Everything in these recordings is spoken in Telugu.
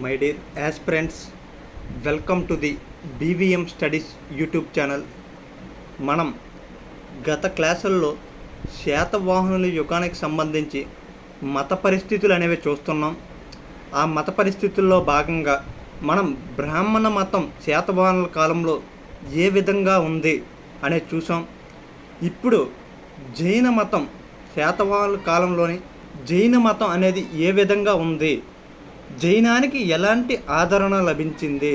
My dear aspirants, welcome to the BVM Studies YouTube channel. మనం గత క్లాసుల్లో శాతవాహనుల యుగానికి సంబంధించి మత పరిస్థితులు అనేవి చూస్తున్నాం. ఆ మత పరిస్థితుల్లో భాగంగా మనం బ్రాహ్మణ మతం శాతవాహనుల కాలంలో ఏ విధంగా ఉంది అనేది చూసాం. ఇప్పుడు జైన మతం శాతవాహనుల కాలంలోని జైన మతం అనేది ఏ విధంగా ఉంది, జైనానికి ఎలాంటి ఆదరణ లభించింది,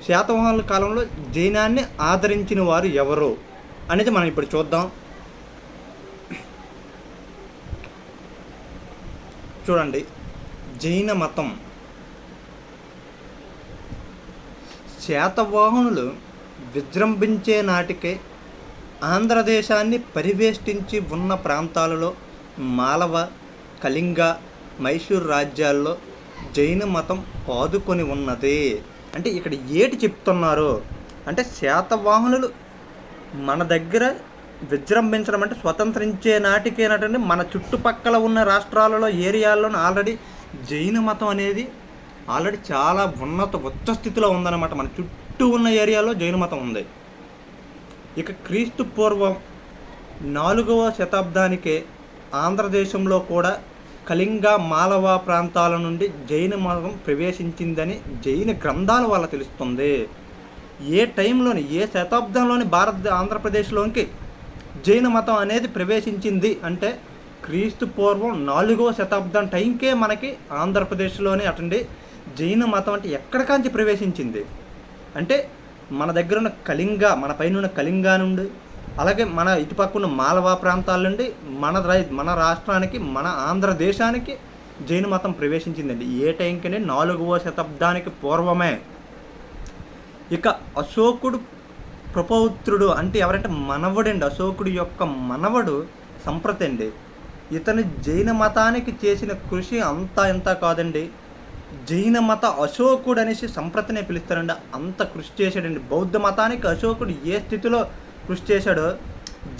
శాతవాహనుల కాలంలో జైనాన్ని ఆదరించిన వారు ఎవరు అనేది మనం ఇప్పుడు చూద్దాం. చూడండి, జైన మతం. శాతవాహనులు విజృంభించే నాటికే ఆంధ్రదేశాన్ని పరివేష్టించి ఉన్న ప్రాంతాలలో మాలవ, కళింగ, మైసూర్ రాజ్యాల్లో జైన మతం పాదుకొని ఉన్నది. అంటే ఇక్కడ ఏటి చెప్తున్నారు అంటే, శాతవాహనులు మన దగ్గర విజృంభించడం అంటే స్వతంత్రించే నాటికేనటండి మన చుట్టుపక్కల ఉన్న రాష్ట్రాలలో ఏరియాల్లో ఆల్రెడీ జైన మతం అనేది ఆల్రెడీ చాలా ఉచ్చ స్థితిలో ఉందన్నమాట. మన చుట్టూ ఉన్న ఏరియాలో జైన మతం ఉంది. ఇక క్రీస్తు పూర్వం 4వ శతాబ్దానికే ఆంధ్రదేశంలో కూడా కళింగ, మాలవ ప్రాంతాల నుండి జైన మతం ప్రవేశించిందని జైన గ్రంథాల వల్ల తెలుస్తుంది. ఏ టైంలోని, ఏ శతాబ్దంలోని ఆంధ్రప్రదేశ్లోనికి జైన మతం అనేది ప్రవేశించింది అంటే క్రీస్తు పూర్వం 4వ శతాబ్దం టైంకే మనకి ఆంధ్రప్రదేశ్లోనే అటండి జైన మతం అంటే ఎక్కడ కాంచి ప్రవేశించింది అంటే మన దగ్గర ఉన్న కళింగ, మన పైన ఉన్న కళింగ నుండి, అలాగే మన ఇటుపక్కన మాలవ ప్రాంతాల నుండి మన రాష్ట్రానికి, మన ఆంధ్రదేశానికి జైన మతం ప్రవేశించిందండి. ఏ టైంకనే 4వ శతాబ్దానికి పూర్వమే. ఇక అశోకుడు ప్రపౌత్రుడు అంటే ఎవరంటే మనవడండి, అశోకుడు యొక్క మనవడు సంప్రతి అండి. ఇతను జైన మతానికి చేసిన కృషి అంతా ఇంత కాదండి. జైన మత అశోకుడు అనేసి సంప్రతినే పిలుస్తారండి. అంత కృషి చేశాడండి. బౌద్ధ మతానికి అశోకుడు ఏ స్థితిలో కృషి చేశాడో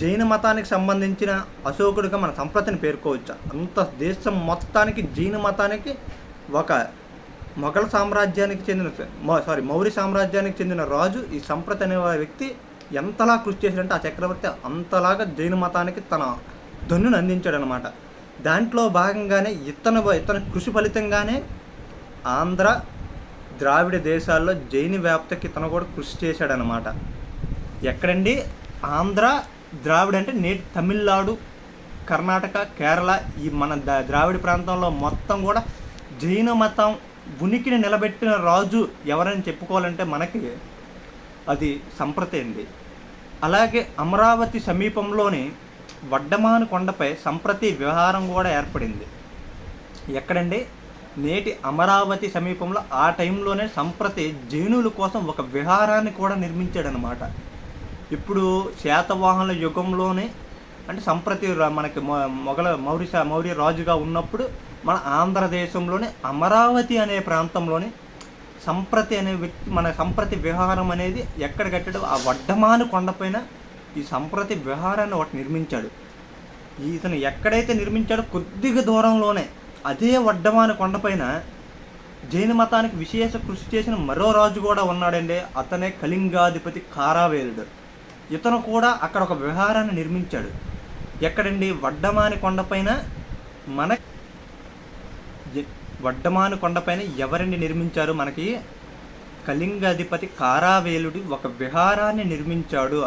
జైన మతానికి సంబంధించిన అశోకుడిగా మన సంప్రతిని పేర్కోవచ్చు. అంత దేశం మొత్తానికి జైన మతానికి ఒక మొఘల్ సామ్రాజ్యానికి చెందిన మౌర్య సామ్రాజ్యానికి చెందిన రాజు ఈ సంప్రతి అనే వ్యక్తి ఎంతలా కృషి చేశాడంటే ఆ చక్రవర్తి అంతలాగా జైన మతానికి తన ధన్నును అందించాడనమాట. దాంట్లో భాగంగానే ఇతని కృషి ఫలితంగానే ఆంధ్ర, ద్రావిడ దేశాల్లో జైన వ్యాప్తికి ఇతను కూడా కృషి చేశాడనమాట. ఎక్కడండి? ఆంధ్ర, ద్రావిడ అంటే నేటి తమిళనాడు, కర్ణాటక, కేరళ, ఈ మన ద్రావిడ ప్రాంతంలో మొత్తం కూడా జైన మతం ఉనికిని నిలబెట్టిన రాజు ఎవరని చెప్పుకోవాలంటే మనకి అది సంప్రతి అండి. అలాగే అమరావతి సమీపంలోని వడ్డమాను కొండపై సంప్రతి విహారం కూడా ఏర్పడింది. ఎక్కడండి? నేటి అమరావతి సమీపంలో. ఆ టైంలోనే సంప్రతి జైనుల కోసం ఒక విహారాన్ని కూడా నిర్మించాడనమాట. ఇప్పుడు శాతవాహనుల యుగంలోనే అంటే సంప్రతి మనకి మౌర్య రాజుగా ఉన్నప్పుడు మన ఆంధ్రదేశంలోనే అమరావతి అనే ప్రాంతంలోని సంప్రతి అనే వ్యక్తి మన సంప్రతి విహారం అనేది ఎక్కడ కట్టాడో ఆ వడ్డమాను కొండపైన ఈ సంప్రతి విహారాన్ని ఒకటి నిర్మించాడు. ఇతను ఎక్కడైతే నిర్మించాడో కొద్దిగా దూరంలోనే అదే వడ్డమాను కొండపైన జైన మతానికి విశేష కృషి చేసిన మరో రాజు కూడా ఉన్నాడండి. అతనే కళింగాధిపతి కారావేలుడు. ఇతను కూడా అక్కడ ఒక విహారాన్ని నిర్మించాడు. ఎక్కడండి? వడ్డమాని కొండపైన. వడ్డమాను కొండపైన ఎవరిని నిర్మించారు? మనకి కళింగాధిపతి కారావేలుడు ఒక విహారాన్ని నిర్మించాడు.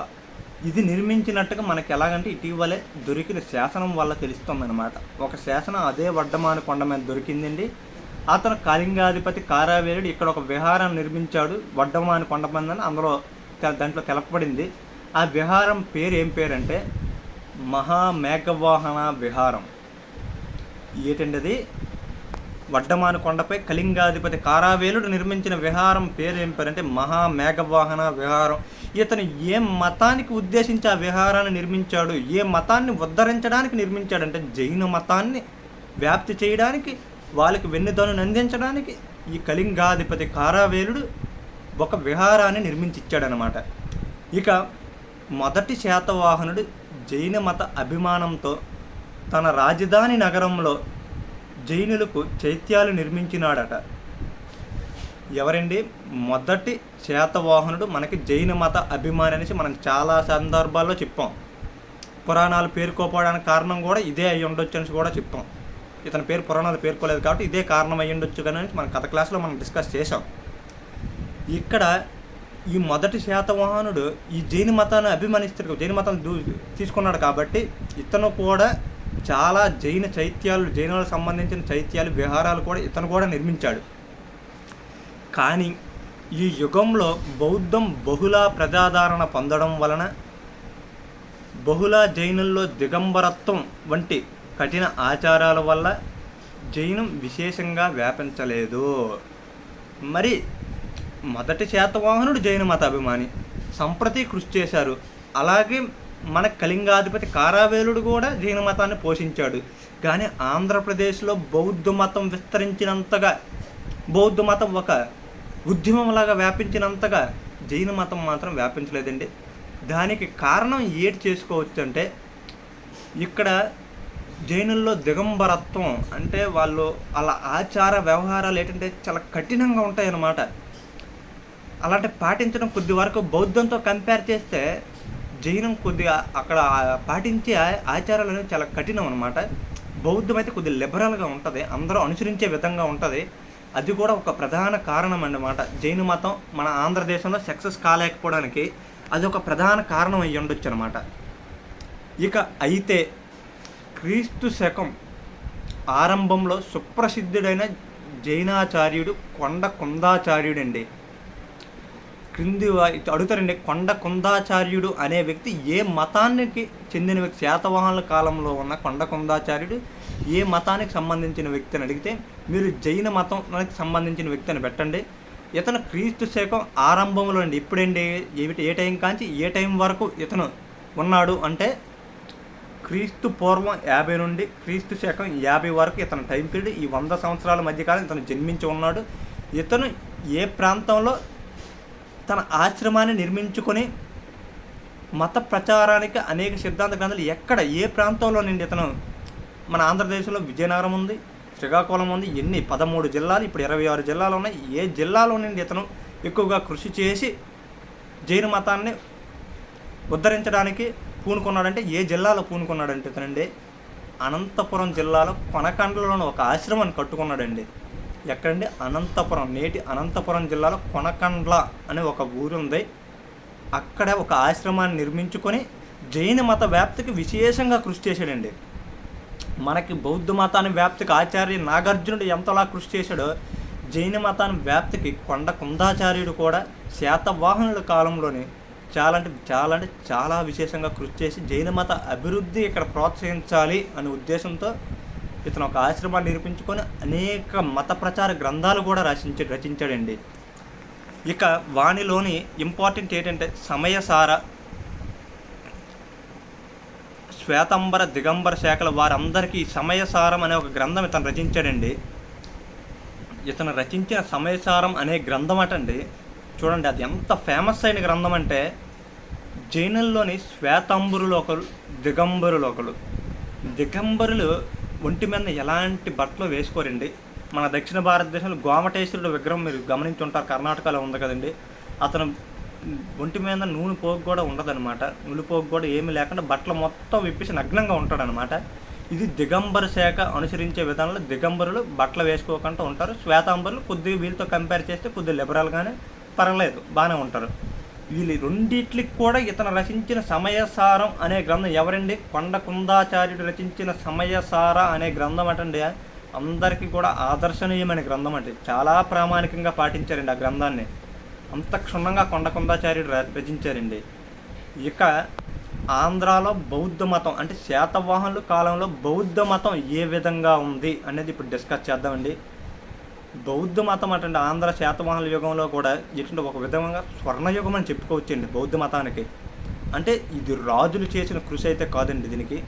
ఇది నిర్మించినట్టుగా మనకి ఎలాగంటే ఇటీవలే దొరికిన శాసనం వల్ల తెలుస్తుందన్నమాట. ఒక శాసనం అదే వడ్డమాను కొండ మీద దొరికిందండి. అతను కళింగాధిపతి కారావేలుడు ఇక్కడ ఒక విహారాన్ని నిర్మించాడు వడ్డమాను కొండ మీద, దాంట్లో తెలపబడింది. ఆ విహారం పేరు ఏం పేరంటే మహామేఘవాహన విహారం. ఏంటండి అది? వడ్డమాను కొండపై కళింగాధిపతి కారావేలుడు నిర్మించిన విహారం పేరు ఏం పేరంటే మహామేఘవాహన విహారం. ఇతను ఏ మతానికి ఉద్దేశించి ఆ విహారాన్ని నిర్మించాడు, ఏ మతాన్ని ఉద్ధరించడానికి నిర్మించాడంటే జైన మతాన్ని వ్యాప్తి చేయడానికి, వాళ్ళకి వెన్నుదన్నును అందించడానికి ఈ కళింగాధిపతి కారావేలుడు ఒక విహారాన్ని నిర్మించి ఇచ్చాడనమాట. ఇక మొదటి శాతవాహనుడు జైన మత అభిమానంతో తన రాజధాని నగరంలో జైనులకు చైత్యాలు నిర్మించినాడట. ఎవరండి? మొదటి శాతవాహనుడు మనకి జైన మత అభిమాని అనేసి మనం చాలా సందర్భాల్లో చెప్పాం. పురాణాలు పేర్కోపోవడానికి కారణం కూడా ఇదే అయ్యి ఉండొచ్చు అనేసి కూడా చెప్పాం. ఇతని పేరు పురాణాలు పేర్కోలేదు కాబట్టి ఇదే కారణం అయ్యి ఉండొచ్చు కానీ మన కథ క్లాస్లో మనం డిస్కస్ చేసాం. ఇక్కడ ఈ మొదటి శాతవాహనుడు ఈ జైన మతాన్ని అభిమానిస్తారు, జైన మతాన్ని తీసుకున్నాడు కాబట్టి ఇతను కూడా చాలా జైన చైత్యాలు, జైనులకు సంబంధించిన చైత్యాలు, విహారాలు కూడా ఇతను కూడా నిర్మించాడు. కానీ ఈ యుగంలో బౌద్ధం బహుళ ప్రజాదరణ పొందడం వలన బహుళ జైనుల్లో దిగంబరత్వం వంటి కఠిన ఆచారాల వల్ల జైనం విశేషంగా వ్యాపించలేదు. మరి మొదటి శాతవాహనుడు జైన మత అభిమాని, సంప్రతి కృషి చేశారు. అలాగే మన కళింగాధిపతి కారావేలుడు కూడా జైన మతాన్ని పోషించాడు. కానీ ఆంధ్రప్రదేశ్లో బౌద్ధ మతం విస్తరించినంతగా, బౌద్ధ మతం ఒక ఉద్యమంలాగా వ్యాపించినంతగా జైన మతం మాత్రం వ్యాపించలేదండి. దానికి కారణం ఏటి చేసుకోవచ్చు అంటే, ఇక్కడ జైనుల్లో దిగంబరత్వం అంటే వాళ్ళు అలా ఆచార వ్యవహారాలు ఏంటంటే చాలా కఠినంగా ఉంటాయన్నమాట. అలాంటి పాటించడం కొద్ది వరకు బౌద్ధంతో కంపేర్ చేస్తే జైనం కొద్దిగా అక్కడ పాటించే ఆచారాలు అనేవి చాలా కఠినం అనమాట. బౌద్ధం అయితే కొద్దిగా లిబరల్గా ఉంటుంది, అందరూ అనుసరించే విధంగా ఉంటుంది. అది కూడా ఒక ప్రధాన కారణం అన్నమాట. జైన మతం మన ఆంధ్రదేశంలో సక్సెస్ కాలేకపోవడానికి అది ఒక ప్రధాన కారణం అయ్యి ఉండొచ్చు అనమాట. ఇక అయితే క్రీస్తు శకం ఆరంభంలో సుప్రసిద్ధుడైన జైనాచార్యుడు కొండ కుందాచార్యుడు అండి. క్రింది అడుగుతారండి, కొండ కుందాచార్యుడు అనే వ్యక్తి ఏ మతానికి చెందిన వ్యక్తి? శాతవాహనుల కాలంలో ఉన్న కొండ కుందాచార్యుడు ఏ మతానికి సంబంధించిన వ్యక్తి అని అడిగితే మీరు జైన మతానికి సంబంధించిన వ్యక్తి అని పెట్టండి. ఇతను క్రీస్తు శకం ఆరంభంలో అండి. ఇప్పుడండి ఏ టైం కాంచి ఏ టైం వరకు ఇతను ఉన్నాడు అంటే క్రీస్తు పూర్వం 50 నుండి క్రీస్తు శకం 50 వరకు ఇతను టైం పీరియడ్. ఈ 100 సంవత్సరాల మధ్యకాలం ఇతను జన్మించి ఉన్నాడు. ఇతను ఏ ప్రాంతంలో తన ఆశ్రమాన్ని నిర్మించుకొని మత ప్రచారానికి అనేక సిద్ధాంత గ్రంథాలు ఎక్కడ ఏ ప్రాంతంలో నుండి ఇతను, మన ఆంధ్రదేశంలో విజయనగరం ఉంది, శ్రీకాకుళం ఉంది, ఎన్ని 13 జిల్లాలు, ఇప్పుడు 26 జిల్లాలు ఉన్నాయి. ఏ జిల్లాలో నుండి ఇతను ఎక్కువగా కృషి చేసి జైన మతాన్ని ఉద్ధరించడానికి పూనుకున్నాడంటే ఏ జిల్లాలో పూనుకున్నాడంటే ఇతనండి అనంతపురం జిల్లాలో కొనకండ్లలోని ఒక ఆశ్రమాన్ని కట్టుకున్నాడండి. ఎక్కడండి? అనంతపురం, నేటి అనంతపురం జిల్లాలో కొనకండ్ల అనే ఒక ఊరు ఉంది. అక్కడ ఒక ఆశ్రమాన్ని నిర్మించుకొని జైన మత వ్యాప్తికి విశేషంగా కృషి చేశాడండి. మనకి బౌద్ధ మతాన్ని వ్యాప్తికి ఆచార్య నాగార్జునుడు ఎంతలా కృషి చేశాడో జైన మతాన్ని వ్యాప్తికి కొండ కుందాచార్యుడు కూడా శాతవాహనుల కాలంలోనే చాలా విశేషంగా కృషి చేసి జైన మత అభివృద్ధి ఇక్కడ ప్రోత్సహించాలి అనే ఉద్దేశంతో ఇతను ఒక ఆశ్రమాన్ని నిర్మించుకొని అనేక మత ప్రచార గ్రంథాలు కూడా రచించాడండి. ఇక వానిలోని ఇంపార్టెంట్ ఏంటంటే సమయసార, శ్వేతంబర, దిగంబర శాఖల వారందరికీ సమయసారం అనే ఒక గ్రంథం ఇతను రచించాడండి. ఇతను రచించిన సమయసారం అనే గ్రంథం అటండి చూడండి, అది ఎంత ఫేమస్ అయిన గ్రంథం అంటే జైనుల్లోని శ్వేతంబరులు ఒకరు, దిగంబరులు ఒకరు. దిగంబరులు ఒంటి మీద ఎలాంటి బట్టలు వేసుకోరండి. మన దక్షిణ భారతదేశంలో గోమటేశ్వరుడు విగ్రహం మీరు గమనించి ఉంటారు, కర్ణాటకలో ఉంది కదండి. అతను ఒంటి మీద నూనె పోగు కూడా ఉండదన్నమాట. నూనె పోగు కూడా ఏమీ లేకుండా బట్టలు మొత్తం విప్పేసి నగ్నంగా ఉంటాడనమాట. ఇది దిగంబర శాఖ అనుసరించే విధానంలో దిగంబరులు బట్టలు వేసుకోకుండా ఉంటారు. శ్వేతాంబరులు కొద్దిగా వీళ్ళతో కంపేర్ చేస్తే కొద్దిగా లిబరల్గానే పర్లేదు, బాగానే ఉంటారు. వీళ్ళు రెండిట్లకి కూడా ఇతను రచించిన సమయసారం అనే గ్రంథం ఎవరండి? కొండ కుందాచార్యుడు రచించిన సమయసార అనే గ్రంథం అటండి అందరికీ కూడా ఆదర్శనీయమైన గ్రంథం అంటే చాలా ప్రామాణికంగా పాటించారండి ఆ గ్రంథాన్ని. అంత క్షుణ్ణంగా కొండ కుందాచార్యుడు రచించారండి. ఇక ఆంధ్రాలో బౌద్ధ మతం అంటే శాతవాహనుల కాలంలో బౌద్ధ మతం ఏ విధంగా ఉంది అనేది ఇప్పుడు డిస్కస్ చేద్దామండి. బౌద్ధ మతం అంటే ఆంధ్ర శాతవాహనుల యుగంలో కూడా ఎటువంటి ఒక విధంగా స్వర్ణయుగం అని చెప్పుకోవచ్చండి బౌద్ధ మతానికి. అంటే ఇది రాజులు చేసిన కృషి అయితే కాదండి.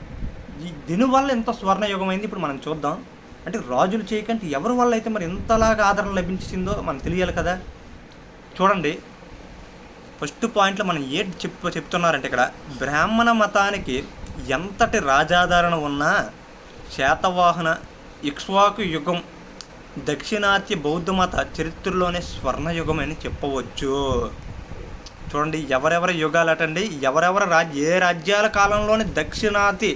దీనివల్ల ఎంత స్వర్ణయుగం అయింది ఇప్పుడు మనం చూద్దాం. అంటే రాజులు చేయకంటే ఎవరి వల్ల అయితే మరి ఎంతలాగా ఆదరణ లభించిందో మనకు తెలియాలి కదా. చూడండి, ఫస్ట్ పాయింట్లో మనం ఏంటి చెప్తున్నారంటే ఇక్కడ బ్రాహ్మణ మతానికి ఎంతటి రాజాదరణ ఉన్నా శాతవాహన ఇక్ష్వాకు యుగం దక్షిణాత్య బౌద్ధ మత చరిత్రలోనే స్వర్ణయుగం అని చెప్పవచ్చు. చూడండి, ఎవరెవరి యుగాలు అటండి, ఏ రాజ్యాల కాలంలోని దక్షిణాది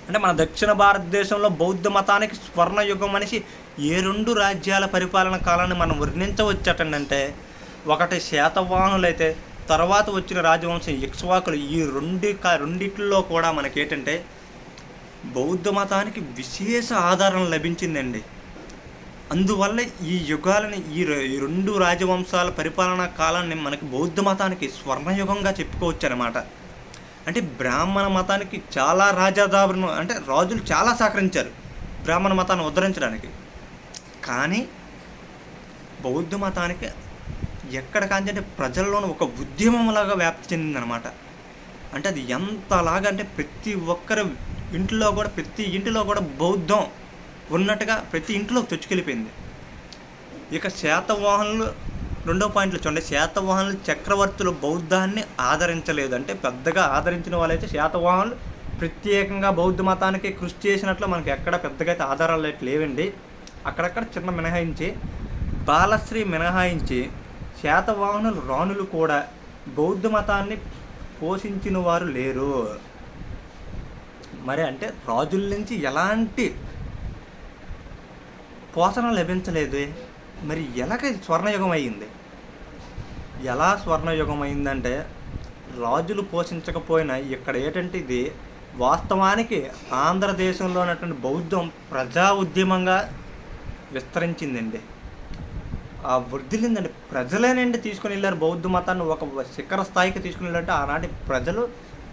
అంటే మన దక్షిణ భారతదేశంలో బౌద్ధ మతానికి స్వర్ణయుగం అనేసి ఏ 2 రాజ్యాల పరిపాలన కాలాన్ని మనం వర్ణించవచ్చటండి. అంటే ఒకటి శాతవాహనులైతే, తర్వాత వచ్చిన రాజవంశం ఇక్ష్వాకులు. ఈ రెండిట్లో కూడా మనకేంటంటే బౌద్ధ మతానికి విశేష ఆధారం లభించిందండి. అందువల్ల ఈ యుగాలని ఈ 2 రాజవంశాల పరిపాలనా కాలాన్ని మనకి బౌద్ధ మతానికి స్వర్ణయుగంగా చెప్పుకోవచ్చు అనమాట. అంటే బ్రాహ్మణ మతానికి చాలా రాజులు చాలా సహకరించారు బ్రాహ్మణ మతాన్ని ఉద్ధరించడానికి. కానీ బౌద్ధ మతానికి ఎక్కడ కాంచంటే ప్రజల్లోనూ ఒక ఉద్యమంలాగా వ్యాప్తి చెందిందనమాట. అంటే అది ఎంతలాగా అంటే ప్రతి ఇంటిలో కూడా బౌద్ధం ఉన్నట్టుగా ప్రతి ఇంట్లో చొచ్చుకెళ్ళిపోయింది. ఇక శాతవాహనులు రెండో పాయింట్లో చూడండి, శాతవాహనులు చక్రవర్తులు బౌద్ధాన్ని ఆదరించలేదు. అంటే పెద్దగా ఆదరించిన వాళ్ళైతే శాతవాహనులు ప్రత్యేకంగా బౌద్ధ మతానికి కృషి చేసినట్లు మనకి ఎక్కడ పెద్దగా అయితే ఆధారాలు అయితే లేవండి. అక్కడక్కడ చిన్న మినహాయించి, బాలశ్రీ మినహాయించి శాతవాహనులు రాణులు కూడా బౌద్ధ మతాన్ని పోషించిన వారు లేరు. మరి అంటే రాజుల నుంచి ఎలాంటి పోషణ లభించలేదు. మరి ఎలాగ స్వర్ణయుగం అయ్యింది? ఎలా స్వర్ణయుగం అయిందంటే రాజులు పోషించకపోయినా ఇక్కడ ఏంటంటే ఇది వాస్తవానికి ఆంధ్రదేశంలో ఉన్నటువంటి బౌద్ధం ప్రజా ఉద్యమంగా విస్తరించిందండి. ఆ వృద్ధిలిందండి. ప్రజలేనండి తీసుకుని వెళ్ళారు బౌద్ధ మతాన్ని ఒక శిఖర స్థాయికి తీసుకుని వెళ్ళారంటే ఆనాటి ప్రజలు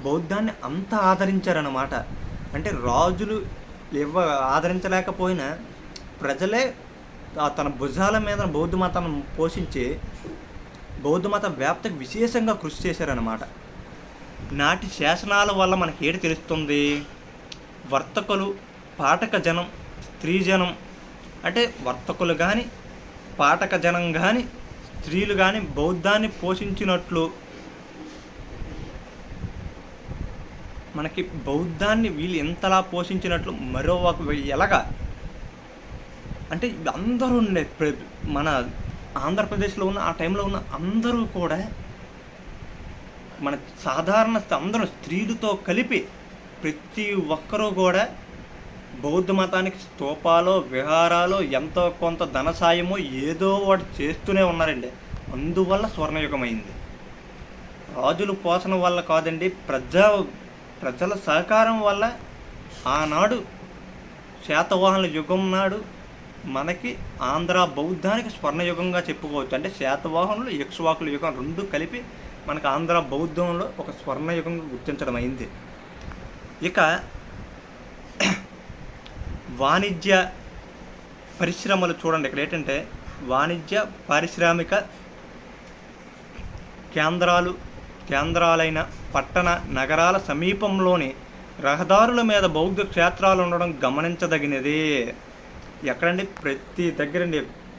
బౌద్ధాన్ని అంత ఆదరించారన్నమాట. అంటే రాజులు ఆదరించలేకపోయినా ప్రజలే తన భుజాల మీద బౌద్ధ మతాన్ని పోషించి బౌద్ధ మత వ్యాప్తికి విశేషంగా కృషి చేశారన్నమాట. నాటి శాసనాల వల్ల మనకి ఏది తెలుస్తుంది? వర్తకులు, పాఠక జనం, స్త్రీ జనం, అంటే వర్తకులు కానీ పాఠక జనం కానీ స్త్రీలు కానీ బౌద్ధాన్ని పోషించినట్లు మనకి బౌద్ధాన్ని వీళ్ళు ఎంతలా పోషించినట్లు మరో ఎలాగా అంటే అందరూ మన ఆంధ్రప్రదేశ్లో ఉన్న ఆ టైంలో ఉన్న అందరూ కూడా మన సాధారణ అందరూ స్త్రీలతో కలిపి ప్రతి ఒక్కరూ కూడా బౌద్ధ మతానికి స్తూపాలో విహారాలో ఎంతో కొంత ధన సాయమో ఏదో వాడు చేస్తూనే ఉన్నారండి. అందువల్ల స్వర్ణయుగం అయింది. రాజుల పోషణ వల్ల కాదండి, ప్రజల సహకారం వల్ల ఆనాడు శాతవాహనుల యుగం నాడు మనకి ఆంధ్ర బౌద్ధానికి స్వర్ణయుగంగా చెప్పుకోవచ్చు. అంటే శాతవాహనులు ఇక్ష్వాకుల యుగం 2 కలిపి మనకు ఆంధ్ర బౌద్ధంలో ఒక స్వర్ణయుగంగా గుర్తించడం అయింది. ఇక వాణిజ్య పరిశ్రమలు చూడండి, ఇక్కడ ఏంటంటే వాణిజ్య పారిశ్రామిక కేంద్రాలైన పట్టణ నగరాల సమీపంలోని రహదారుల మీద బౌద్ధ క్షేత్రాలు ఉండడం గమనించదగినది. ఎక్కడండి? ప్రతి దగ్గరండి,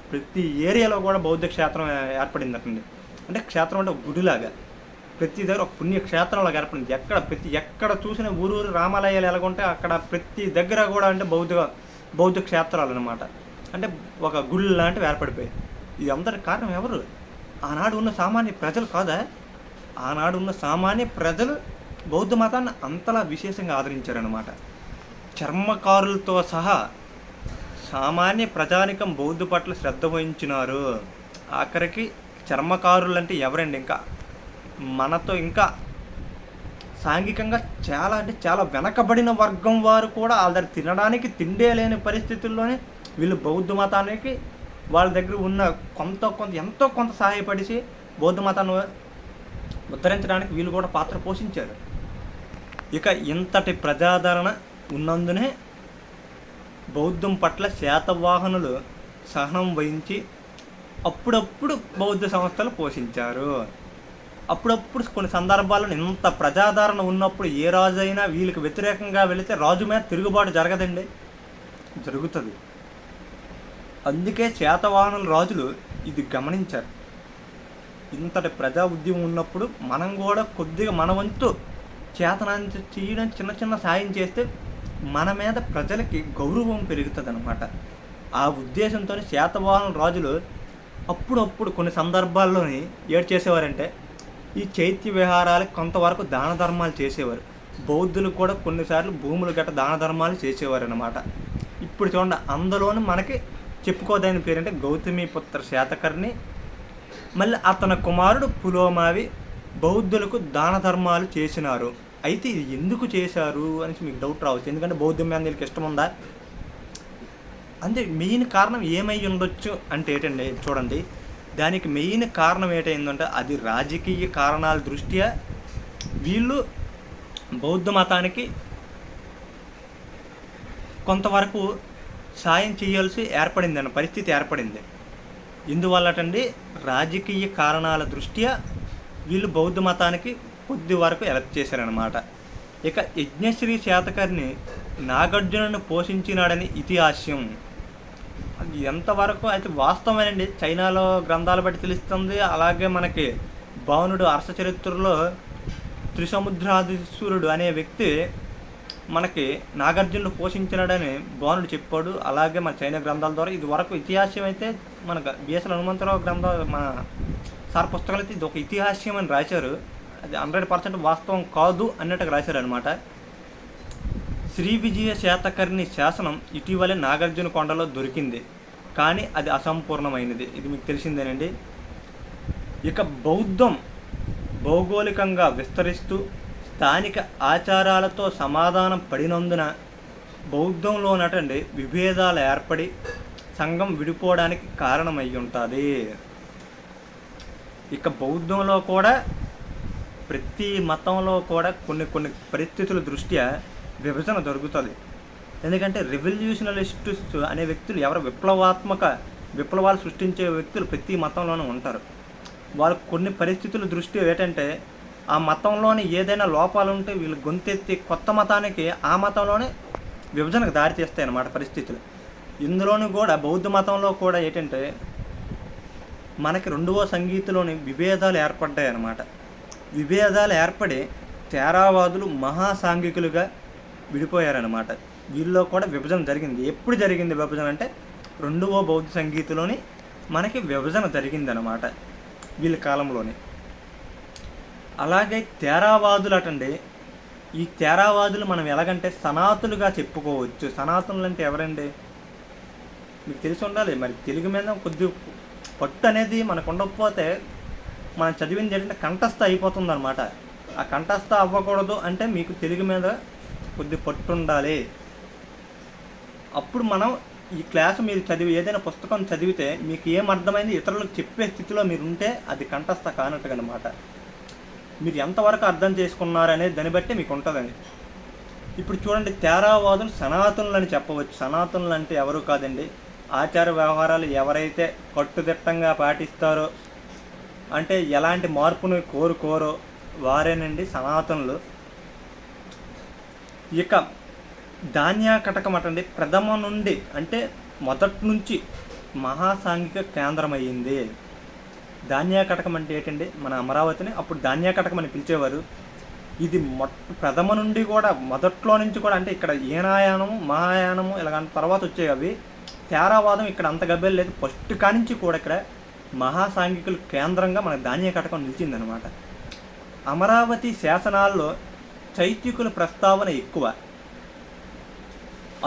ప్రతి ఏరియాలో కూడా బౌద్ధ క్షేత్రం ఏర్పడిందటండి. అంటే క్షేత్రం అంటే ఒక గుడిలాగా ప్రతి దగ్గర ఒక పుణ్యక్షేత్రంలాగా ఏర్పడింది. ఎక్కడ చూసిన ఊరు రామాలయాలు ఎలాగుంటే అక్కడ ప్రతి దగ్గర కూడా అంటే బౌద్ధ క్షేత్రాలు అనమాట. అంటే ఒక గుడి లాంటివి ఏర్పడిపోయాయి. ఇది అందరికి కారణం ఎవరు? ఆనాడు ఉన్న సామాన్య ప్రజలు కాదా? ఆనాడు ఉన్న సామాన్య ప్రజలు బౌద్ధ మతాన్ని అంతలా విశేషంగా ఆదరించారనమాట. చర్మకారులతో సహా సామాన్య ప్రజానికం బౌద్ధ పట్ల శ్రద్ధ వహించినారు. ఆఖరికి చర్మకారులు అంటే ఎవరండి? ఇంకా మనతో ఇంకా సాంఘికంగా చాలా వెనకబడిన వర్గం వారు కూడా వాళ్ళ దగ్గర తినడానికి తిండే లేని పరిస్థితుల్లోనే వీళ్ళు బౌద్ధ మతానికి వాళ్ళ దగ్గర ఉన్న ఎంతో కొంత సహాయపడిసి బౌద్ధ మతాన్ని ఉద్ధరించడానికి వీళ్ళు కూడా పాత్ర పోషించారు. ఇక ఇంతటి ప్రజాదరణ ఉన్నందునే బౌద్ధం పట్ల శాతవాహనులు సహనం వహించి అప్పుడప్పుడు బౌద్ధ సంస్థలు పోషించారు. అప్పుడప్పుడు కొన్ని సందర్భాల్లో ఇంత ప్రజాదరణ ఉన్నప్పుడు ఏ రాజు అయినా వీళ్ళకి వ్యతిరేకంగా వెళితే రాజు మీద తిరుగుబాటు జరగదండి, జరుగుతుంది. అందుకే శాతవాహనుల రాజులు ఇది గమనించారు. ఇంతటి ప్రజా ఉద్యమం ఉన్నప్పుడు మనం కూడా కొద్దిగా మన వంతు చేతనాన్ని చేయడం చిన్న సాయం చేస్తే మన మీద ప్రజలకి గౌరవం పెరుగుతుంది అనమాట. ఆ ఉద్దేశంతో శాతవాహన రాజులు అప్పుడప్పుడు కొన్ని సందర్భాల్లోని ఏడు చేసేవారంటే ఈ చైత్య విహారాలకు కొంతవరకు దాన ధర్మాలు చేసేవారు. బౌద్ధులు కూడా కొన్నిసార్లు భూములు గట్ట దాన ధర్మాలు చేసేవారు అన్నమాట. ఇప్పుడు చూడండి, అందులోనూ మనకి చెప్పుకోదగిన పేరంటే గౌతమిపుత్ర శాతకర్ణి, మళ్ళీ అతని కుమారుడు పులోమావి బౌద్ధులకు దాన ధర్మాలు చేసినారు. అయితే ఇది ఎందుకు చేశారు అని మీకు డౌట్ రావచ్చు. ఎందుకంటే బౌద్ధం మీద వీళ్ళకి ఇష్టం ఉందా అంటే మెయిన్ కారణం ఏమై ఉండొచ్చు అంటే ఏంటండి, చూడండి, దానికి మెయిన్ కారణం ఏంటంటే అది రాజకీయ కారణాల దృష్ట్యా వీళ్ళు బౌద్ధ మతానికి కొంతవరకు సాయం చేయాల్సి ఏర్పడింది అన్న పరిస్థితి ఏర్పడింది. ఇందువల్లటండి రాజకీయ కారణాల దృష్ట్యా వీళ్ళు బౌద్ధ మతానికి కొద్ది వరకు హెల్ప్ చేశారనమాట. ఇక యజ్ఞశ్రీ శాతకర్ణి నాగార్జునుని పోషించినాడని ఇతిహాస్యం. అది ఎంతవరకు అయితే వాస్తవమేనండి. చైనాలో గ్రంథాలు బట్టి తెలుస్తుంది. అలాగే మనకి బాణుడు అర్ష చరిత్రలో త్రిసముద్రాధీశ్వరుడు అనే వ్యక్తి మనకి నాగార్జునుడు పోషించినాడని బాణుడు చెప్పాడు. అలాగే మన చైనా గ్రంథాల ద్వారా ఇది వరకు ఇతిహాస్యం అయితే మన బిఎస్ఎల్ హనుమంతరావు గ్రంథాలు మన సార్ పుస్తకాలు అయితే ఇది ఒక ఇతిహాస్యం అని రాశారు. అది 100% వాస్తవం కాదు అన్నట్టుగా రాశారు అనమాట. శ్రీ విజయ శాతకర్ణి శాసనం ఇటీవలే నాగార్జున కొండలో దొరికింది, కానీ అది అసంపూర్ణమైనది. ఇది మీకు తెలిసిందేనండి. ఇక బౌద్ధం భౌగోళికంగా విస్తరిస్తూ స్థానిక ఆచారాలతో సమాధానం పడినందున బౌద్ధంలోనటండి విభేదాలు ఏర్పడి సంఘం విడిపోవడానికి కారణమై ఉంటుంది. ఇక బౌద్ధంలో కూడా ప్రతి మతంలో కూడా కొన్ని పరిస్థితుల దృష్ట్యా విభజన జరుగుతుంది. ఎందుకంటే రెవల్యూషనలిస్ట్స్ అనే వ్యక్తులు ఎవరు విప్లవాలు సృష్టించే వ్యక్తులు ప్రతి మతంలోనూ ఉంటారు. వాళ్ళు కొన్ని పరిస్థితుల దృష్టి ఏంటంటే ఆ మతంలోని ఏదైనా లోపాలు ఉంటే వీళ్ళు గొంతెత్తి కొత్త మతానికి ఆ మతంలోనే విభజనకు దారి తీస్తాయి అన్నమాట పరిస్థితులు. ఇందులోనూ కూడా బౌద్ధ మతంలో కూడా ఏంటంటే మనకి 2వ సంగీతలోని విభేదాలు ఏర్పడ్డాయి అన్నమాట. విభేదాలు ఏర్పడి తేరావాదులు మహాసాంఘికులుగా విడిపోయారన్నమాట. వీళ్ళలో కూడా విభజన జరిగింది. ఎప్పుడు జరిగింది విభజన అంటే 2వ బౌద్ధ సంగీతలోని మనకి విభజన జరిగిందనమాట వీళ్ళ కాలంలోనే. అలాగే తేరావాదులు అటండి, ఈ తేరావాదులు మనం ఎలాగంటే సనాతులుగా చెప్పుకోవచ్చు. సనాతనులు అంటే ఎవరండి మీకు తెలిసి ఉండాలి. మరి తెలుగు మీద కొద్ది పట్టు అనేది మనకు ఉండకపోతే మనం చదివింది ఏంటంటే కంఠస్థ అయిపోతుంది అనమాట. ఆ కంఠస్థ అవ్వకూడదు అంటే మీకు తెలుగు మీద కొద్ది పట్టు ఉండాలి. అప్పుడు మనం ఈ క్లాసు మీరు ఏదైనా పుస్తకం చదివితే మీకు ఏం అర్థమైంది ఇతరులకు చెప్పే స్థితిలో మీరు ఉంటే అది కంఠస్థ కానట్టుగా అనమాట. మీరు ఎంతవరకు అర్థం చేసుకున్నారనేది దాన్ని బట్టి మీకు ఉంటుందని. ఇప్పుడు చూడండి, తేరావాదులు సనాతనులు అని చెప్పవచ్చు. సనాతనులు అంటే ఎవరు కాదండి, ఆచార వ్యవహారాలు ఎవరైతే కట్టుదిట్టంగా పాటిస్తారో అంటే ఎలాంటి మార్పును కోరుకోరో వారేనండి సనాతనులు. ఇక ధాన్యాకటకం అటండి ప్రథమ నుండి అంటే మొదటి నుంచి మహాసాంఘిక కేంద్రమయ్యింది. ధాన్యాకటకం అంటే ఏంటండి, మన అమరావతిని అప్పుడు ధాన్యాకటకం అని పిలిచేవారు. ఇది ప్రథమ నుండి కూడా మొదట్లో నుంచి కూడా అంటే ఇక్కడ ఏనాయానము మహాయానము ఇలాగ తర్వాత వచ్చాయి అవి. తేరావాదం ఇక్కడ అంత గబ్బేలు లేదు. ఫస్ట్ కానించి కూడా ఇక్కడ మహాసాంఘికుల కేంద్రంగా మన ధాన్యాకటకం నిలిచిందనమాట. అమరావతి శాసనాల్లో చైత్యకుల ప్రస్తావన ఎక్కువ,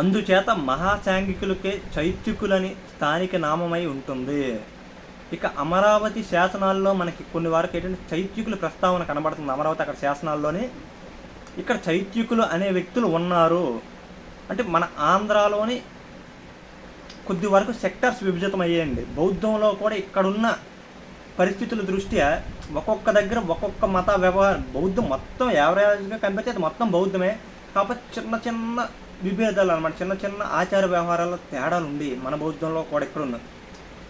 అందుచేత మహాసాంఘికులకే చైత్యకులని స్థానిక నామమై ఉంటుంది. ఇక అమరావతి శాసనాల్లో మనకి కొన్ని వరకు ఏంటంటే చైత్యకుల ప్రస్తావన కనబడుతుంది. అమరావతి అక్కడ శాసనాల్లోనే ఇక్కడ చైత్యకులు అనే వ్యక్తులు ఉన్నారు. అంటే మన ఆంధ్రాలోని కొద్ది వరకు సెక్టర్స్ విభజితం అయ్యాయండి. బౌద్ధంలో కూడా ఇక్కడున్న పరిస్థితుల దృష్ట్యా ఒక్కొక్క దగ్గర ఒక్కొక్క మత వ్యవహారం. బౌద్ధం మొత్తం యావరేజ్గా కనిపిస్తే అది మొత్తం బౌద్ధమే. కాకపోతే చిన్న చిన్న విభేదాలు అనమాట, చిన్న చిన్న ఆచార వ్యవహారాల్లో తేడాలు ఉండి మన బౌద్ధంలో కూడా ఇక్కడ ఉన్నాయి.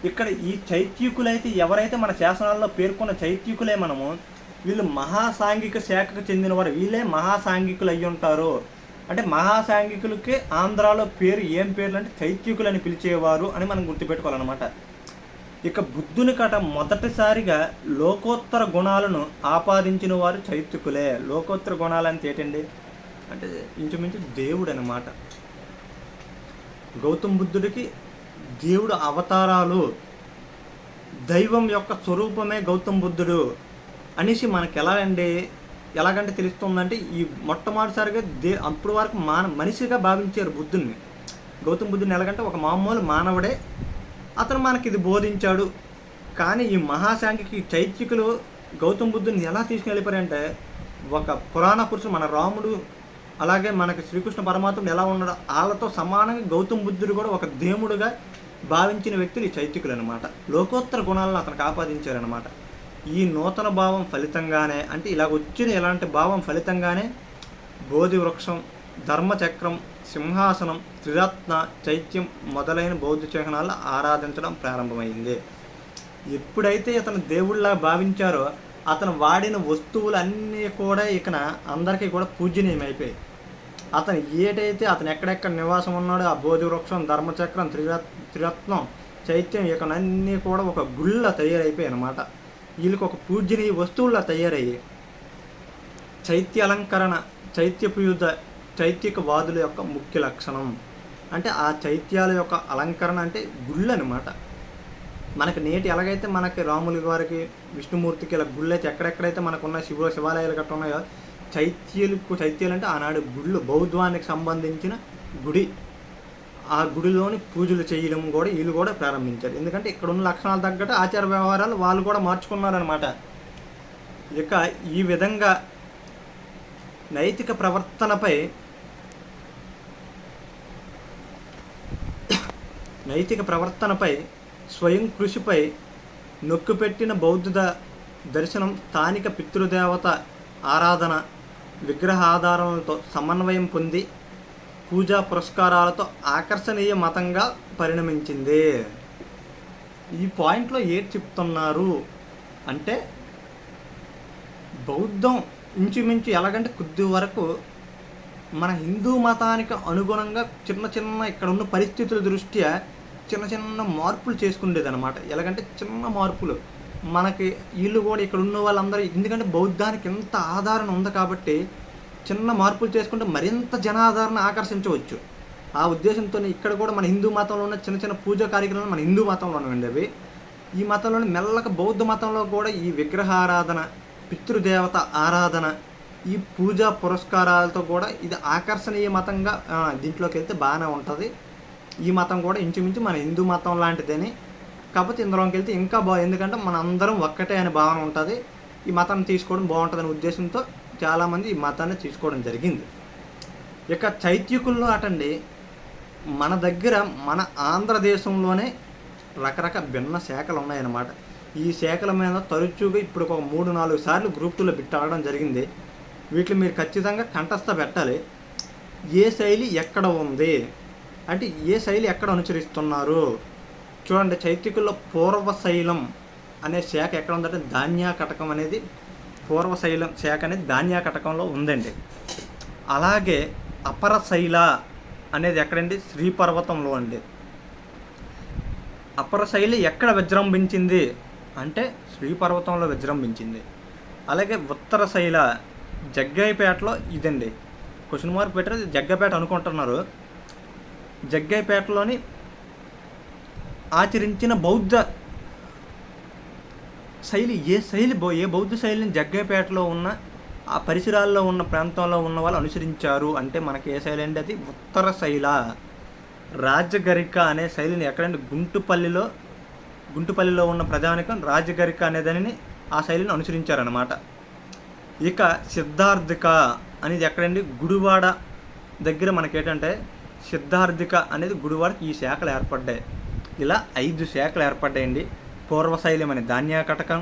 ఇక్కడ ఈ చైత్యకులైతే ఎవరైతే మన శాసనాల్లో పేర్కొన్న చైత్యకులే మనము వీళ్ళు మహాసాంఘిక శాఖకు చెందినవారు. వీళ్ళే మహాసాంఘికులు అయ్యి ఉంటారు. అంటే మహాసాంఘికులకి ఆంధ్రాలో పేరు ఏం పేర్లు అంటే చైత్యకులు అని పిలిచేవారు అని మనం గుర్తుపెట్టుకోవాలన్నమాట. ఇక బుద్ధుని కట మొదటిసారిగా లోకోత్తర గుణాలను ఆపాదించిన వారు చైత్యకులే. లోకోత్తర గుణాలు అంటే ఏంటండి అంటే ఇంచుమించు దేవుడు అనమాట. గౌతమ బుద్ధుడికి దేవుడు అవతారాలు, దైవం యొక్క స్వరూపమే గౌతమ బుద్ధుడు అనేసి మనకి ఎలాగంటే తెలుస్తుందంటే, ఈ మొట్టమొదటిసారిగా అప్పటి వరకు మనిషిగా భావించారు బుద్ధుడిని. గౌతమ బుద్ధుడిని ఎలాగంటే ఒక మామూలు మానవుడే, అతను మనకి ఇది బోధించాడు. కానీ ఈ మహాశాంఖికి చైత్యకులు గౌతమ బుద్ధుడిని ఎలా తీసుకుని వెళ్ళిపోయారంటే, ఒక పురాణ పురుషుడు మన రాముడు, అలాగే మనకి శ్రీకృష్ణ పరమాత్ముడు ఎలా ఉన్నాడో వాళ్ళతో సమానంగా గౌతమ బుద్ధుడు కూడా ఒక దేవుడుగా భావించిన వ్యక్తులు ఈ చైత్యకులు అనమాట. లోకోత్తర గుణాలను అతనికి ఆపాదించారనమాట. ఈ నూతన భావం ఫలితంగానే, అంటే ఇలాగ వచ్చిన ఇలాంటి భావం ఫలితంగానే బోధి వృక్షం, ధర్మచక్రం, సింహాసనం, త్రిరత్న, చైత్యం మొదలైన బౌద్ధ చిహ్నాలను ఆరాధించడం ప్రారంభమైంది. ఎప్పుడైతే అతను దేవుళ్ళ భావించారో అతను వాడిన వస్తువులు అన్నీ కూడా ఇకన అందరికీ కూడా పూజనీయమైపోయాయి. అతను అతను ఎక్కడెక్కడ నివాసం ఉన్నాడో ఆ బోధి వృక్షం, ధర్మచక్రం, త్రిరత్నం, చైత్యం ఇకనన్నీ కూడా ఒక గుళ్ళ తయారైపోయాయి అన్నమాట. వీళ్ళకి ఒక పూజనీయ వస్తువులా తయారయ్యి చైత్య అలంకరణ, చైత్యక వాదుల యొక్క ముఖ్య లక్షణం. అంటే ఆ చైత్యాల యొక్క అలంకరణ అంటే గుళ్ళు అనమాట. మనకి నేటి ఎలాగైతే మనకి రాముల వారికి, విష్ణుమూర్తికి ఇలా గుళ్ళు అయితే ఎక్కడెక్కడైతే మనకున్న శివాలయాలు గట్రా ఉన్నాయో, చైత్యాలు అంటే ఆనాడు గుళ్ళు, బౌద్ధానికి సంబంధించిన గుడి. ఆ గుడిలోని పూజలు చేయడం కూడా వీళ్ళు కూడా ప్రారంభించారు. ఎందుకంటే ఇక్కడ ఉన్న లక్షణాలు తగ్గట్టు ఆచార వ్యవహారాలు వాళ్ళు కూడా మార్చుకున్నారనమాట. ఇక ఈ విధంగా నైతిక ప్రవర్తనపై స్వయం కృషిపై నొక్కిపెట్టిన బౌద్ధ దర్శనం స్థానిక పితృదేవత ఆరాధన, విగ్రహాధారణలతో సమన్వయం పొంది పూజా పురస్కారాలతో ఆకర్షణీయ మతంగా పరిణమించింది. ఈ పాయింట్లో ఏది చెప్తున్నారు అంటే, బౌద్ధం ఇంచుమించు ఎలాగంటే కొద్ది వరకు మన హిందూ మతానికి అనుగుణంగా చిన్న ఇక్కడ ఉన్న పరిస్థితుల దృష్ట్యా చిన్న మార్పులు చేసుకునేది అనమాట. ఎలాగంటే చిన్న మార్పులు మనకి వీళ్ళు కూడా ఇక్కడ ఉన్న వాళ్ళందరూ, ఎందుకంటే బౌద్ధానికి ఎంత ఆదరణ ఉంది కాబట్టి చిన్న మార్పులు చేసుకుంటే మరింత జనాదరణ ఆకర్షించవచ్చు. ఆ ఉద్దేశంతో ఇక్కడ కూడా మన హిందూ మతంలో ఉన్న చిన్న పూజా కార్యక్రమాలు మన హిందూ మతంలో ఉన్నవండి అవి. ఈ మతంలోని మెల్లగా బౌద్ధ మతంలో కూడా ఈ విగ్రహారాధన, పితృదేవత ఆరాధన, ఈ పూజా పురస్కారాలతో కూడా ఇది ఆకర్షణీయ మతంగా దీంట్లోకి వెళ్తే బాగానే ఉంటుంది. ఈ మతం కూడా ఇంచుమించు మన హిందూ మతం లాంటిదని, కాకపోతే ఇందులోకి వెళ్తే ఇంకా ఎందుకంటే మన అందరం ఒక్కటే అనే భావన ఉంటుంది. ఈ మతాన్ని తీసుకోవడం బాగుంటుందనే ఉద్దేశంతో చాలామంది ఈ మతాన్ని తీసుకోవడం జరిగింది. ఇక చైత్యకుల్లో అటండి, మన దగ్గర మన ఆంధ్రదేశంలోనే రకరకాల భిన్న శాఖలు ఉన్నాయన్నమాట. ఈ శాఖల మీద తరచుగా ఇప్పుడు ఒక 3-4 సార్లు గ్రూప్ 2లో బిట్ అడగడం జరిగింది. వీటిని మీరు ఖచ్చితంగా కంఠస్థ పెట్టాలి. ఏ శైలి ఎక్కడ ఉంది అంటే, ఏ శైలి ఎక్కడ అనుసరిస్తున్నారు చూడండి. చైత్యకుల్లో పూర్వశైలం అనే శాఖ ఎక్కడ ఉందంటే ధాన్యాకటకం అనేది, పూర్వశైలం శాఖ అనేది ధాన్యాకటకంలో ఉందండి. అలాగే అపరశైల అనేది ఎక్కడండి, శ్రీపర్వతంలో అండి. అపరశైలి ఎక్కడ విజృంభించింది అంటే శ్రీపర్వతంలో విజృంభించింది. అలాగే ఉత్తరశైల జగ్గయ్యపేటలో ఇదండి. క్వశ్చన్ మార్క్ పెట్టారు, జగ్గయ్యపేట అనుకుంటున్నారు. జగ్గయ్యపేటలోని ఆచరించిన బౌద్ధ శైలి ఏ బౌద్ధ శైలిని జగ్గయ్యపేటలో ఉన్న ఆ పరిసరాల్లో ఉన్న ప్రాంతంలో ఉన్న వాళ్ళు అనుసరించారు అంటే మనకి ఏ శైలి అంటే అది ఉత్తర శైల. రాజగరిక అనే శైలిని ఎక్కడంటే గుంటుపల్లిలో ఉన్న ప్రజానికం రాజగరిక అనేదానిని ఆ శైలిని అనుసరించారనమాట. ఇక సిద్ధార్థిక అనేది ఎక్కడండి, గుడివాడ దగ్గర మనకేంటంటే సిద్ధార్థిక అనేది గుడివాడకి ఈ శాఖలు ఏర్పడ్డాయి. ఇలా 5 శాఖలు ఏర్పడ్డాయండి. పూర్వశైలం అని ధాన్యాకటకం,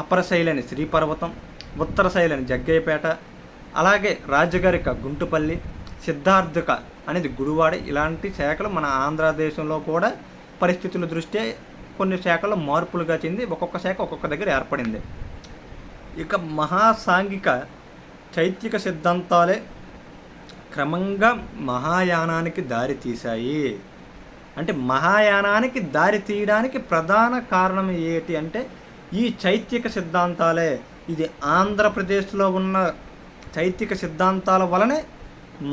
అపరశైలి అని శ్రీపర్వతం, ఉత్తర శైలి అని జగ్గయ్యపేట, అలాగే రాజగరిక గుంటుపల్లి, సిద్ధార్థిక అనేది గుడివాడ. ఇలాంటి శాఖలు మన ఆంధ్రదేశంలో కూడా పరిస్థితుల దృష్ట్యా కొన్ని శాఖల్లో మార్పులుగా చెంది ఒక్కొక్క శాఖ ఒక్కొక్క దగ్గర ఏర్పడింది. ఇక మహాసాంఘిక చైత్యక సిద్ధాంతాలే క్రమంగా మహాయానానికి దారి తీశాయి. అంటే మహాయానానికి దారి తీయడానికి ప్రధాన కారణం ఏంటి అంటే ఈ చైత్యక సిద్ధాంతాలే. ఇది ఆంధ్రప్రదేశ్లో ఉన్న చైత్యక సిద్ధాంతాల వలనే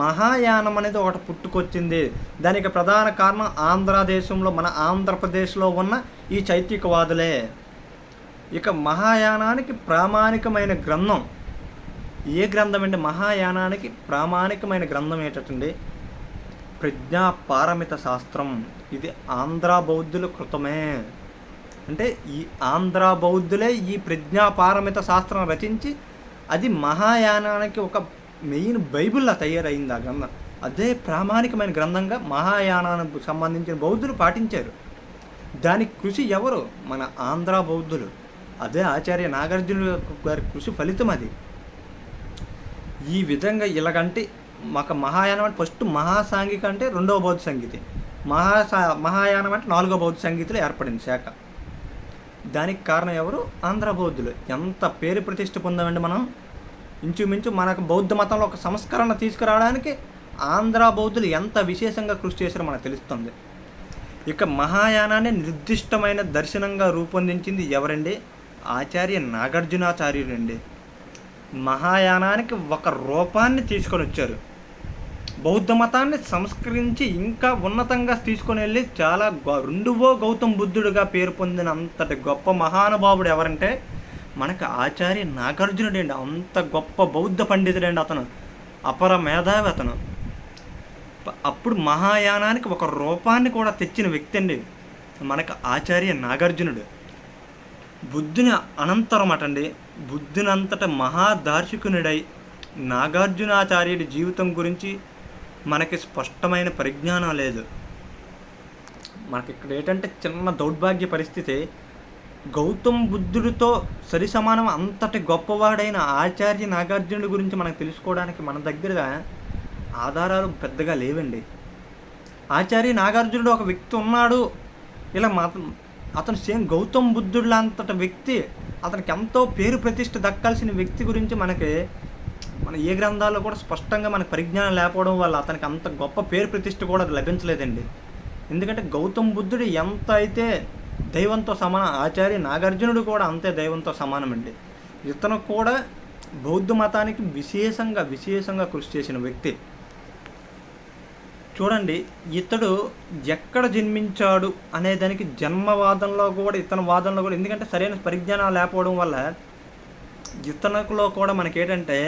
మహాయానం అనేది ఒకటి పుట్టుకొచ్చింది. దానికి ప్రధాన కారణం ఆంధ్రదేశంలో, మన ఆంధ్రప్రదేశ్లో ఉన్న ఈ చైత్యకవాదులే. ఇక మహాయానానికి ప్రామాణికమైన గ్రంథం ఏ గ్రంథం అండి? మహాయానానికి ప్రామాణికమైన గ్రంథం ఏంటండి? ప్రజ్ఞాపారమిత శాస్త్రం. ఇది ఆంధ్ర బౌద్ధుల కృతమే. అంటే ఈ ఆంధ్ర బౌద్ధులే ఈ ప్రజ్ఞాపారమిత శాస్త్రం రచించి అది మహాయానానికి ఒక మెయిన్ బైబిల్లా తయారైంది ఆ గ్రంథం. అదే ప్రామాణికమైన గ్రంథంగా మహాయానానికి సంబంధించిన బౌద్ధులు పాటించారు. దానికి కృషి ఎవరు? మన ఆంధ్ర బౌద్ధులు. అదే ఆచార్య నాగార్జున గారి కృషి ఫలితం అది. ఈ విధంగా ఇలాగంటే మాకు మహాయానం అంటే ఫస్ట్ మహాసాంఘిక అంటే రెండవ బౌద్ధ సంగీతి, మహాయానం అంటే నాలుగో బౌద్ధ సంగీతిలో ఏర్పడింది శాఖ. దానికి కారణం ఎవరు? ఆంధ్ర బౌద్ధులు. ఎంత పేరు ప్రతిష్ఠ పొందామండి మనం. ఇంచుమించు మనకు బౌద్ధ మతంలో ఒక సంస్కరణ తీసుకురావడానికి ఆంధ్ర బౌద్ధులు ఎంత విశేషంగా కృషి చేశారో మనకు తెలుస్తుంది. ఇక మహాయానాన్ని నిర్దిష్టమైన దర్శనంగా రూపొందించింది ఎవరండి? ఆచార్య నాగార్జునాచార్యులండి. మహాయానానికి ఒక రూపాన్ని తీసుకొని వచ్చారు. బౌద్ధ మతాన్ని సంస్కరించి ఇంకా ఉన్నతంగా తీసుకొని వెళ్ళి చాలా రెండవ గౌతమ బుద్ధుడిగా పేరు పొందిన అంతటి గొప్ప మహానుభావుడు ఎవరంటే మనకు ఆచార్య నాగార్జునుడు అండి. అంత గొప్ప బౌద్ధ పండితుడండి అతను, అపర మేధావి అతను. అప్పుడు మహాయానానికి ఒక రూపాన్ని కూడా తెచ్చిన వ్యక్తి అండి మనకు ఆచార్య నాగార్జునుడు. బుద్ధుని అనంతరం అటండి, బుద్ధునంతట మహాదార్శికునుడై నాగార్జునాచార్యుడి జీవితం గురించి మనకి స్పష్టమైన పరిజ్ఞానం లేదు. మనకి ఇక్కడ ఏంటంటే చిన్న దౌర్భాగ్య పరిస్థితి, గౌతమ బుద్ధుడితో సరి సమానం అంతటి గొప్పవాడైన ఆచార్య నాగార్జునుడి గురించి మనకు తెలుసుకోవడానికి మన దగ్గర ఆధారాలు పెద్దగా లేవండి. ఆచార్య నాగార్జునుడు ఒక వ్యక్తి ఉన్నాడు, ఇలా అతను సేమ్ గౌతమ బుద్ధుడు అంతటి వ్యక్తి, అతనికి ఎంతో పేరు ప్రతిష్ఠ దక్కాల్సిన వ్యక్తి గురించి మన ఏ గ్రంథాల్లో కూడా స్పష్టంగా మనకు పరిజ్ఞానం లేకపోవడం వల్ల అతనికి అంత గొప్ప పేరు ప్రతిష్ఠ కూడా లభించలేదండి. ఎందుకంటే గౌతమ బుద్ధుడు ఎంత అయితే దైవంతో సమానం, ఆచార్య నాగార్జునుడు కూడా అంతే దైవంతో సమానమండి. ఇతను కూడా బౌద్ధ మతానికి విశేషంగా కృషి చేసిన వ్యక్తి. చూడండి, ఇతడు ఎక్కడ జన్మించాడు అనే దానికి జన్మవాదంలో కూడా ఇతని వాదనలో కూడా, ఎందుకంటే సరైన పరిజ్ఞానం లేకపోవడం వల్ల ఇతనులో కూడా మనకేంటంటే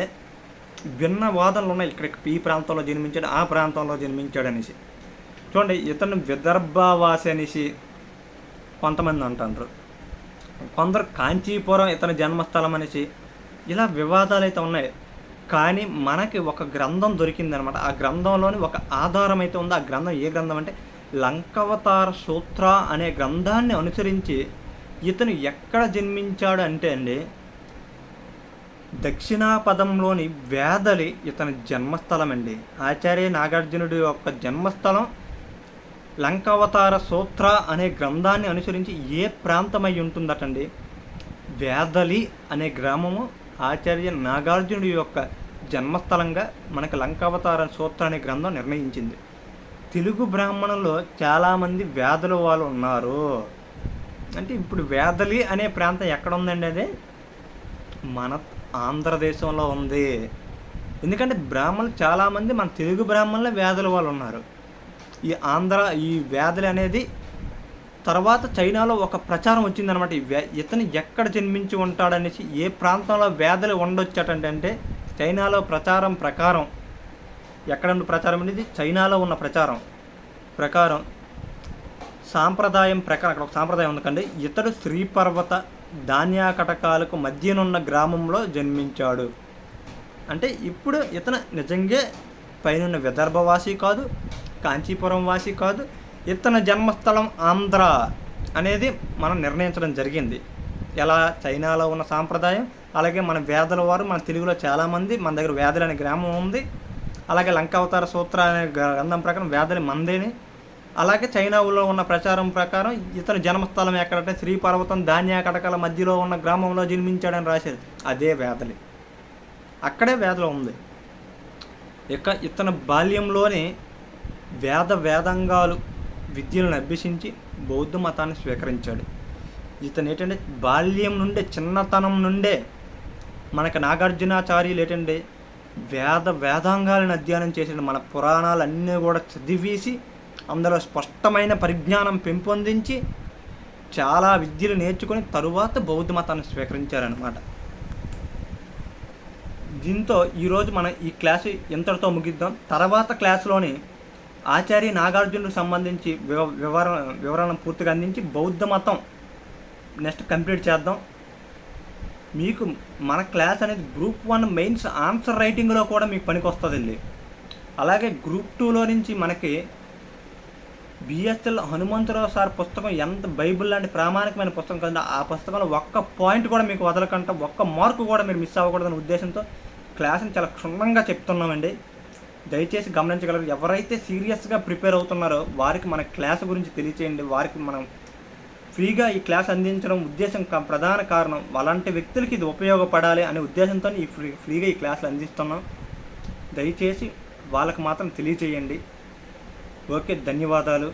భిన్న వాదనలు ఉన్నాయి. ఇక్కడ ఈ ప్రాంతంలో జన్మించాడు, ఆ ప్రాంతంలో జన్మించాడు అనేసి. చూడండి, ఇతను విదర్భవాసి అనేసి కొంతమంది అంటారు, కొందరు కాంచీపురం ఇతని జన్మస్థలం అనేసి, ఇలా వివాదాలు అయితే ఉన్నాయి. కానీ మనకి ఒక గ్రంథం దొరికిందనమాట. ఆ గ్రంథంలోని ఒక ఆధారం అయితే ఉంది. ఆ గ్రంథం ఏ గ్రంథం అంటే లంకావతార సూత్ర అనే గ్రంథాన్ని అనుసరించి ఇతను ఎక్కడ జన్మించాడు అంటే అండి, దక్షిణాపదంలోని వేదలి ఇతని జన్మస్థలం అండి. ఆచార్య నాగార్జునుడి యొక్క జన్మస్థలం లంకావతార సూత్ర అనే గ్రంథాన్ని అనుసరించి ఏ ప్రాంతమై ఉంటుందటండి? వేదలి అనే గ్రామము ఆచార్య నాగార్జునుడి యొక్క జన్మస్థలంగా మనకు లంకావతార సూత్ర అనే గ్రంథం నిర్ణయించింది. తెలుగు బ్రాహ్మణుల్లో చాలామంది వేదల వాళ్ళు ఉన్నారు. అంటే ఇప్పుడు వేదలి అనే ప్రాంతం ఎక్కడ ఉందండి? అదే మన ఆంధ్రదేశంలో ఉంది. ఎందుకంటే బ్రాహ్మణులు చాలామంది మన తెలుగు బ్రాహ్మణులే వేదల వాళ్ళు ఉన్నారు. ఈ వేదలి అనేది తర్వాత చైనాలో ఒక ప్రచారం వచ్చిందనమాట. ఇతను ఎక్కడ జన్మించి ఉంటాడనేసి, ఏ ప్రాంతంలో వేదలు ఉండొచ్చటంటే చైనాలో ప్రచారం ప్రకారం, ఎక్కడ ప్రచారం అనేది చైనాలో ఉన్న ప్రకారం సాంప్రదాయం ప్రకారం, అక్కడ ఒక సాంప్రదాయం ఉందండి, ఇతడు శ్రీపర్వత ధాన్యాకటకాలకు మధ్యనున్న గ్రామంలో జన్మించాడు. అంటే ఇప్పుడు ఇతను నిజంగా పైన విదర్భవాసి కాదు, కాంచీపురం వాసి కాదు, ఇతని జన్మస్థలం ఆంధ్ర అనేది మనం నిర్ణయించడం జరిగింది. ఎలా చైనాలో ఉన్న సాంప్రదాయం, అలాగే మన వేదల వారు మన తెలుగులో చాలామంది, మన దగ్గర వేదలు అనే గ్రామం ఉంది. అలాగే లంకావతార సూత్ర అనే గ్రంథం ప్రకారం వేదలి మందేని. అలాగే చైనాలో ఉన్న ప్రచారం ప్రకారం ఇతని జన్మస్థలం ఎక్కడంటే శ్రీపర్వతం ధాన్యాకటకాల మధ్యలో ఉన్న గ్రామంలో జన్మించాడని రాశారు. అదే వేదలి, అక్కడే వేదలు ఉంది. ఇక ఇతని బాల్యంలోనే వేదంగాలు విద్యలను అభ్యసించి బౌద్ధ మతాన్ని స్వీకరించాడు. ఇతను ఏంటంటే బాల్యం నుండే, చిన్నతనం నుండే మనకు నాగార్జునాచార్యులు ఏంటంటే వేదాంగాలను అధ్యయనం చేసిన మన పురాణాలన్నీ కూడా చదివేసి అందులో స్పష్టమైన పరిజ్ఞానం పెంపొందించి చాలా విద్యలు నేర్చుకొని తరువాత బౌద్ధ మతాన్ని స్వీకరించారనమాట. దీంతో ఈరోజు మనం ఈ క్లాసు ఇంతటితో ముగిద్దాం. తర్వాత క్లాసులోని ఆచార్య నాగార్జునుడికి సంబంధించి వివరణ పూర్తిగా అందించి బౌద్ధ మతం నెక్స్ట్ కంప్లీట్ చేద్దాం. మీకు మన క్లాస్ అనేది గ్రూప్ 1 మెయిన్స్ ఆన్సర్ రైటింగ్లో కూడా మీకు పనికి వస్తుందండి. అలాగే గ్రూప్ 2లో నుంచి మనకి బిఎస్ఎల్ హనుమంతరావు సార్ పుస్తకం ఎంత బైబిల్ లాంటి ప్రామాణికమైన పుస్తకం కదండి, ఆ పుస్తకంలో ఒక్క పాయింట్ కూడా మీకు వదలకుండా ఒక్క మార్కు కూడా మీరు మిస్ అవ్వకూడదనే ఉద్దేశంతో క్లాస్ని చాలా క్షుణ్ణంగా చెప్తున్నామండి. దయచేసి గమనించగలరు. ఎవరైతే సీరియస్గా ప్రిపేర్ అవుతున్నారో వారికి మన క్లాస్ గురించి తెలియచేయండి. వారికి మనం ఫ్రీగా ఈ క్లాస్ అందించడం ఉద్దేశం ప్రధాన కారణం. అలాంటి వ్యక్తులకి ఇది ఉపయోగపడాలి అనే ఉద్దేశంతో ఫ్రీగా ఈ క్లాసులు అందిస్తున్నాం. దయచేసి వాళ్ళకి మాత్రం తెలియచేయండి. ఓకే, ధన్యవాదాలు.